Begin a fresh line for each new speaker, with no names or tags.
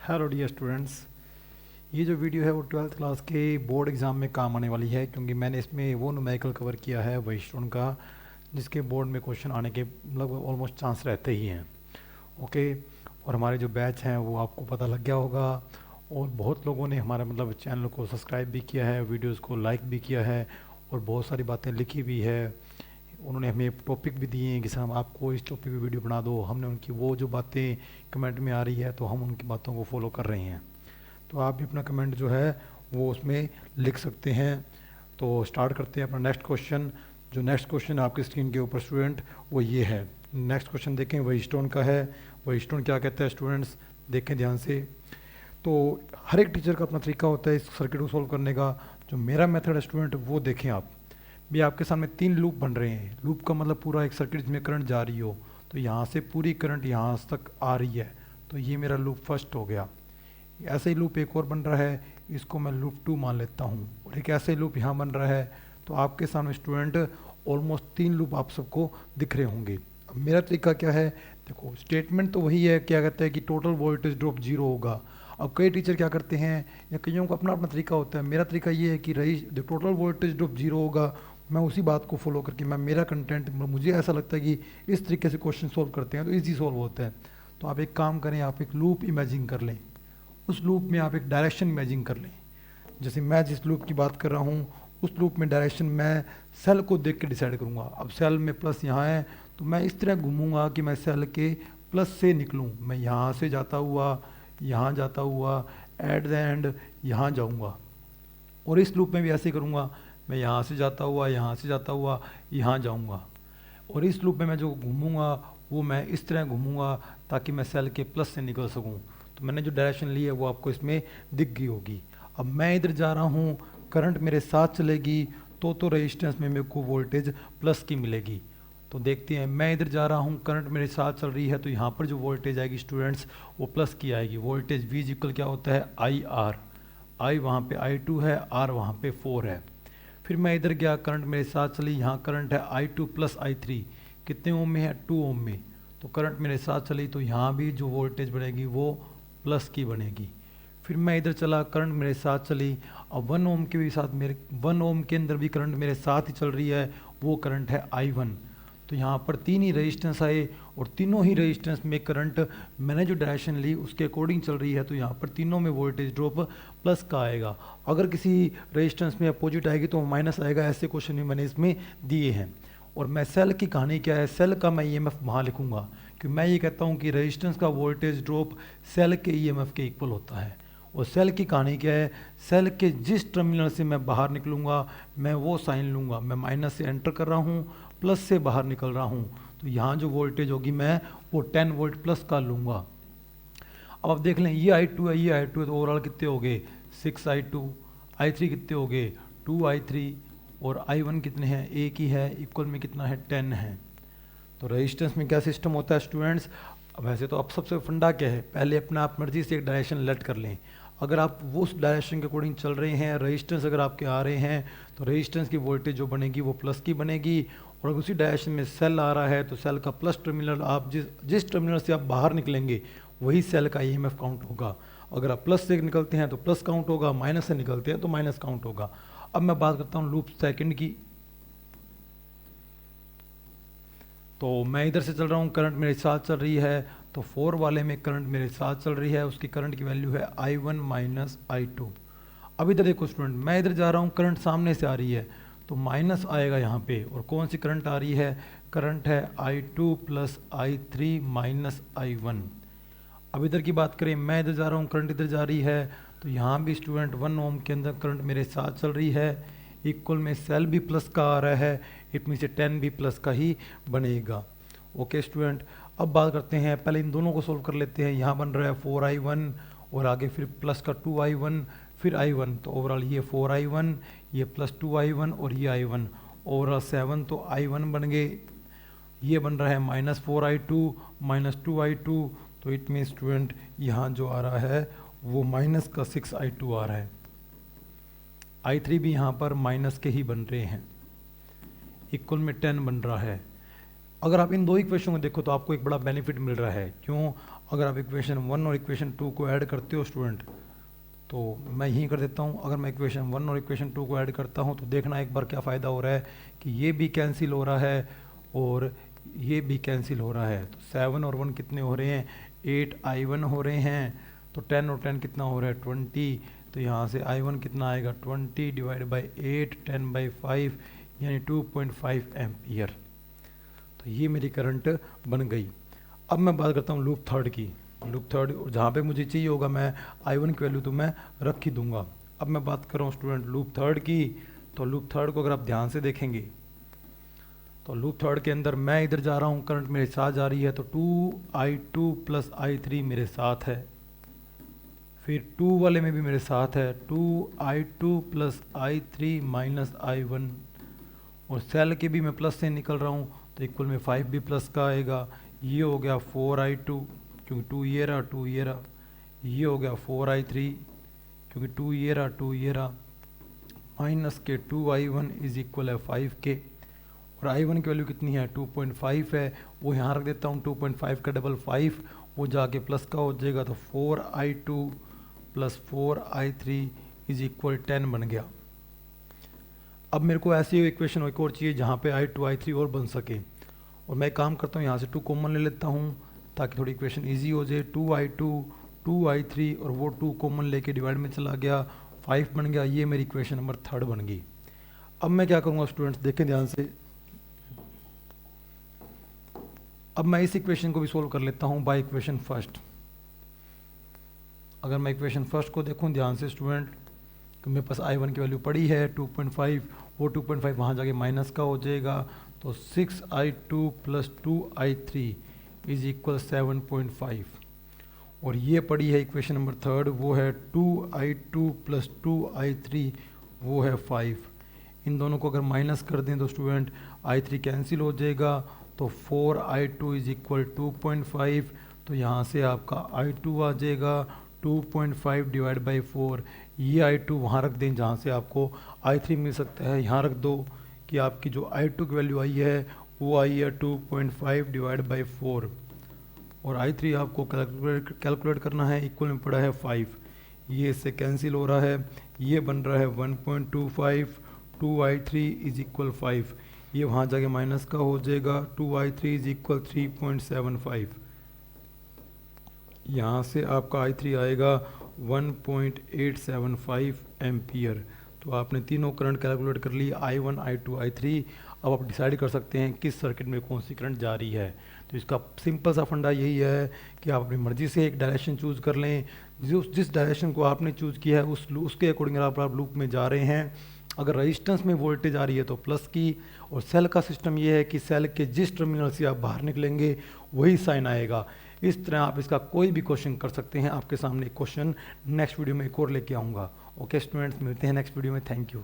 Hello dear students, ये जो video है वो 12th क्लास के बोर्ड एग्ज़ाम में काम आने वाली है, क्योंकि मैंने इसमें वो न्यूमेरिकल कवर किया है वाइटस्टोन का जिसके बोर्ड में क्वेश्चन आने के लगभग ऑलमोस्ट चांस रहते ही हैं। ओके, और हमारे जो बैच हैं वो आपको पता लग गया होगा, और बहुत लोगों ने हमारा चैनल को सब्सक्राइब भी किया है, वीडियोज़ को लाइक भी किया है, और बहुत सारी बातें लिखी भी है। उन्होंने हमें टॉपिक भी दिए हैं कि सर हम आपको इस टॉपिक पे वीडियो बना दो। हमने उनकी वो जो बातें कमेंट में आ रही है तो हम उनकी बातों को फॉलो कर रहे हैं। तो आप भी अपना कमेंट जो है वो उसमें लिख सकते हैं। तो स्टार्ट करते हैं अपना नेक्स्ट क्वेश्चन। जो नेक्स्ट क्वेश्चन आपकी स्क्रीन के ऊपर स्टूडेंट वो ये है। नेक्स्ट क्वेश्चन देखें, वाइटस्टोन का है। वाइटस्टोन क्या कहता है स्टूडेंट्स, देखें ध्यान से। तो हर एक टीचर का अपना तरीका होता है इस सर्किट को सॉल्व करने का। जो मेरा मेथड है स्टूडेंट वो देखें आप। भी आपके सामने 3 लूप बन रहे हैं। लूप का मतलब पूरा एक सर्किट जिसमें करंट जा रही हो, तो यहाँ से पूरी करंट यहाँ तक आ रही है, तो ये मेरा लूप फर्स्ट हो गया। ऐसे ही लूप एक और बन रहा है, इसको मैं लूप 2 मान लेता हूँ, और एक ऐसे लूप यहाँ बन रहा है। तो आपके सामने स्टूडेंट ऑलमोस्ट 3 लूप आप सबको दिख रहे होंगे। अब मेरा तरीका क्या है, देखो स्टेटमेंट तो वही है, क्या कहता है कि टोटल वोल्टेज ड्रॉप 0 होगा। अब कई टीचर क्या करते हैं, या कईयों का अपना अपना तरीका होता है। मेरा तरीका ये है कि रही टोटल वोल्टेज ड्रॉप 0 होगा, मैं उसी बात को फॉलो करके मैं मेरा कंटेंट, मुझे ऐसा लगता है कि इस तरीके से क्वेश्चन सॉल्व करते हैं तो ईजी सॉल्व होता है। तो आप एक काम करें, आप एक लूप इमेजिन कर लें, उस लूप में आप एक डायरेक्शन इमेजिन कर लें। जैसे मैं जिस लूप की बात कर रहा हूँ उस लूप में डायरेक्शन मैं सेल को देख के डिसाइड करूँगा। अब सेल में प्लस यहाँ है, तो मैं इस तरह घूमूंगा कि मैं सेल के प्लस से निकलूँ। मैं यहाँ से जाता हुआ, यहाँ जाता हुआ, एट द एंड यहाँ जाऊँगा। और इस लूप में भी ऐसे करूँगा, मैं यहाँ से जाता हुआ, यहाँ से जाता हुआ, यहाँ जाऊँगा। और इस लूप में मैं जो घूमूंगा वो मैं इस तरह घूमूंगा ताकि मैं सेल के प्लस से निकल सकूँ। तो मैंने जो डायरेक्शन ली है वो आपको इसमें दिख गई होगी। अब मैं इधर जा रहा हूँ, करंट मेरे साथ चलेगी, तो रेजिस्टेंस में मेरे को वोल्टेज प्लस की मिलेगी। तो देखते हैं, मैं इधर जा रहा हूँ, करंट मेरे साथ चल रही है, तो यहाँ पर जो वोल्टेज आएगी स्टूडेंट्स वो प्लस की आएगी। वोल्टेज V इक्वल क्या होता है, IR। I वहाँ पे I2 है, R वहाँ पे 4 है। फिर मैं इधर गया, करंट मेरे साथ चली, यहाँ करंट है I2 प्लस I3, कितने ओम में है, 2 ओम में। तो करंट मेरे साथ चली, तो यहाँ भी जो वोल्टेज बनेगी वो प्लस की बनेगी। फिर मैं इधर चला, करंट मेरे साथ चली, अब 1 ओम के भी साथ, मेरे 1 ओम के अंदर भी करंट मेरे साथ ही चल रही है, वो करंट है I1। तो यहाँ पर 3 ही रेजिस्टेंस आए, और तीनों ही रेजिस्टेंस में करंट मैंने जो डायरेक्शन ली उसके अकॉर्डिंग चल रही है, तो यहाँ पर तीनों में वोल्टेज ड्रॉप प्लस का आएगा। अगर किसी रेजिस्टेंस में अपोजिट आएगी तो माइनस आएगा। ऐसे क्वेश्चन भी मैंने इसमें दिए हैं। और मैं सेल की कहानी क्या है, सेल का मैं EMF वहाँ लिखूंगा, कि मैं ये कहता हूँ कि रेजिस्टेंस का वोल्टेज ड्रॉप सेल के EMF के इक्वल होता है। और सेल की कहानी क्या है, सेल के जिस टर्मिनल से मैं बाहर निकलूंगा मैं वो साइन लूंगा। मैं माइनस से एंटर कर रहा हूँ, प्लस से बाहर निकल रहा हूँ, तो यहाँ जो वोल्टेज होगी मैं वो 10 वोल्ट प्लस का लूँगा। अब आप देख लें, ये I2 है, ये I2 है, तो ओवरऑल कितने हो गए, 6I2। I3 कितने हो गए, 2I3। और I1 कितने हैं, एक ही है, इक्वल में कितना है, 10 है। तो रेजिस्टेंस में क्या सिस्टम होता है स्टूडेंट्स। अब वैसे तो आप सबसे फंडा क्या है, पहले अपना आप मर्जी से एक डायरेक्शन लेट कर लें। अगर आप वो उस डायरेक्शन के अकॉर्डिंग चल रहे हैं, रेजिस्टेंस अगर आपके आ रहे हैं, तो रेजिस्टेंस की वोल्टेज जो बनेगी वो प्लस की बनेगी। और अगर उसी डायरेक्शन में सेल आ रहा है तो सेल का प्लस टर्मिनल, आप जिस टर्मिनल से आप बाहर निकलेंगे वही सेल का EMF काउंट होगा। अगर आप प्लस से निकलते हैं तो प्लस काउंट होगा, माइनस से निकलते हैं तो माइनस काउंट होगा। अब मैं बात करता हूँ लूप सेकंड की। तो मैं इधर से चल रहा हूँ, करंट मेरे साथ चल रही है, तो 4 वाले में करंट मेरे साथ चल रही है, उसकी करंट की वैल्यू है I1 माइनस I2। अब इधर देखो स्टूडेंट, मैं इधर जा रहा हूँ, करंट सामने से आ रही है, तो माइनस आएगा यहाँ पे। और कौन सी करंट आ रही है, करंट है I2 plus I3 minus I1। अब इधर की बात करें, मैं इधर जा रहा हूँ, करंट इधर जा रही है, तो यहाँ भी स्टूडेंट 1 ओम के अंदर करंट मेरे साथ चल रही है, इक्वल में सेल भी प्लस का आ रहा है, इट मीन से 10 भी प्लस का ही बनेगा। ओके स्टूडेंट, अब बात करते हैं, पहले इन दोनों को सोल्व कर लेते हैं। यहाँ बन रहा है 4I1, और आगे फिर प्लस का 2I1, फिर I1, तो ओवरऑल ये 4I1, ये प्लस 2I1 और ये I1, ओवरऑल 7, तो I1 बन गए। ये बन रहा है माइनस 4I2 माइनस 2I2, तो इट मीन स्टूडेंट यहाँ जो आ रहा है वो माइनस का 6I2 आ रहा है। I3 भी यहाँ पर माइनस के ही बन रहे हैं, इक्वल में 10 बन रहा है। अगर आप इन दो इक्वेशन को देखो तो आपको एक बड़ा बेनिफिट मिल रहा है। क्यों, अगर आप इक्वेशन 1 और इक्वेशन 2 को ऐड करते हो स्टूडेंट, तो मैं यहीं कर देता हूँ। अगर मैं इक्वेशन 1 और इक्वेशन 2 को ऐड करता हूँ तो देखना एक बार क्या फ़ायदा हो रहा है कि ये भी कैंसिल हो रहा है और ये भी कैंसिल हो रहा है। तो 7 और 1 कितने हो रहे हैं, 8i1 हो रहे हैं। तो 10 और 10 कितना हो रहा है, 20। तो यहाँ से i1 कितना आएगा, 20 डिवाइड बाई 8, 10/5 यानी 2.5 एम्पियर। तो ये मेरी करंट बन गई। अब मैं बात करता हूँ लूप थर्ड की। लूप थर्ड जहाँ पे मुझे चाहिए होगा मैं i1 की वैल्यू तो मैं रख ही दूंगा। अब मैं बात कर रहा हूँ स्टूडेंट लूप थर्ड की। तो लूप थर्ड को अगर आप ध्यान से देखेंगे तो लूप थर्ड के अंदर मैं इधर जा रहा हूँ, करंट मेरे साथ जा रही है, तो 2i2 प्लस i3 मेरे साथ है। फिर 2 वाले में भी मेरे साथ है 2i2 plus i3 minus i1, और सेल के भी मैं प्लस से निकल रहा हूँ तो इक्वल में 5 भी प्लस का आएगा। ये हो गया 4i2 क्योंकि 2 ये रहा 2 ये रहा। ये हो गया 4i3 क्योंकि 2 ये रहा 2 ये रहा, माइनस के 2i1 इज इक्वल है 5 के। और i1 की वैल्यू कितनी है, 2.5 है, वो यहाँ रख देता हूँ। 2.5 का डबल 5, वो जाके प्लस का हो जाएगा। तो 4i2 plus 4i3 is equal 10 बन गया। अब मेरे को ऐसी इक्वेशन एक और चाहिए जहाँ पे i2 i3 और बन सके, और मैं काम करता हूँ यहाँ से 2 कॉमन ले लेता हूँ ताकि थोड़ी इक्वेशन इजी हो जाए। 2i2 2i3 और वो 2 कॉमन लेके डिवाइड में चला गया, 5 बन गया। ये मेरी इक्वेशन नंबर 3 बन गई। अब मैं क्या करूँगा स्टूडेंट्स, देखें ध्यान से। अब मैं इस इक्वेशन को भी सोल्व कर लेता हूँ बाय इक्वेशन फर्स्ट। अगर मैं इक्वेशन फर्स्ट को देखूँ ध्यान से स्टूडेंट, तो मेरे पास i1 की वैल्यू पड़ी है 2.5, वो 2.5 वहाँ जाके माइनस का हो जाएगा। तो 6i2 plus 2i3 is equal 7.5, और ये पड़ी है इक्वेशन नंबर 3, वो है 2i2 प्लस 2i3, वो है 5। इन दोनों को अगर माइनस कर दें तो स्टूडेंट i3 कैंसिल हो जाएगा। तो 4i2 इज इक्वल 2.5, तो यहाँ से आपका i2 आ जाएगा 2.5 डिवाइड बाई 4। ये i2 वहाँ रख दें जहाँ से आपको i3 मिल सकता है, यहाँ रख दो कि आपकी जो i2 की वैल्यू आई है वो आई है 2.5 डिवाइड बाई 4, और i3 आपको कैलकुलेट करना है, इक्वल में पड़ा है 5। ये इससे कैंसिल हो रहा है, ये बन रहा है 1.25, 2i3 इज इक्वल 5, ये वहाँ जाके माइनस का हो जाएगा। 2i3 इज इक्वल 3.75, यहाँ से आपका i3 आएगा 1.875 एम्पियर। तो आपने तीनों करंट कैलकुलेट कर ली, i1 i2 i3। अब आप डिसाइड कर सकते हैं किस सर्किट में कौन सी करंट जा रही है। तो इसका सिंपल सा फंडा यही है कि आप अपनी मर्ज़ी से एक डायरेक्शन चूज़ कर लें, जिस डायरेक्शन को आपने चूज़ किया है उसके अकॉर्डिंग आप लूप में जा रहे हैं। अगर रेजिस्टेंस में वोल्टेज आ रही है तो प्लस की, और सेल का सिस्टम ये है कि सेल के जिस टर्मिनल से आप बाहर निकलेंगे वही साइन आएगा। इस तरह आप इसका कोई भी क्वेश्चन कर सकते हैं। आपके सामने क्वेश्चन नेक्स्ट वीडियो में एक और लेके आऊँगा। ओके स्टूडेंट्स, मिलते हैं नेक्स्ट वीडियो में। Thank you.